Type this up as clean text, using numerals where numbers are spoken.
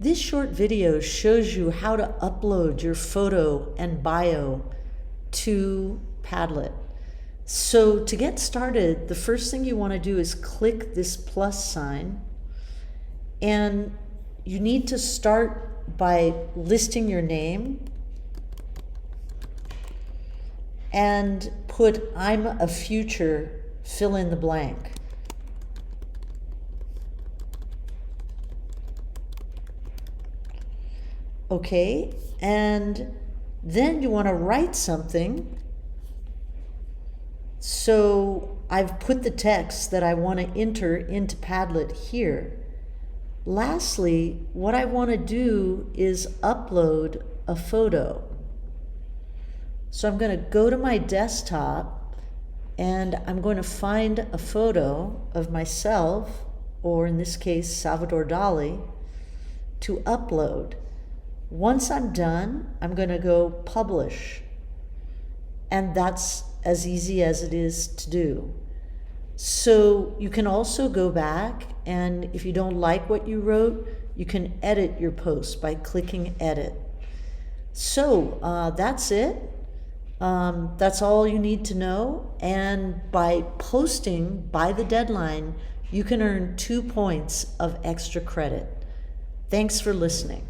This short video shows you how to upload your photo and bio to Padlet. So to get started, the first thing you want to do is click this plus sign, and you need to start by listing your name and put "I'm a future," fill in the blank. Okay, and then you want to write something. So I've put the text that I want to enter into Padlet here. Lastly, what I want to do is upload a photo. So I'm going to go to my desktop and I'm going to find a photo of myself, or in this case, Salvador Dali, to upload. Once I'm done, I'm going to go publish. And that's as easy as it is to do. So you can also go back, and if you don't like what you wrote, you can edit your post by clicking edit. So that's it. That's all you need to know. And by posting by the deadline, you can earn 2 points of extra credit. Thanks for listening.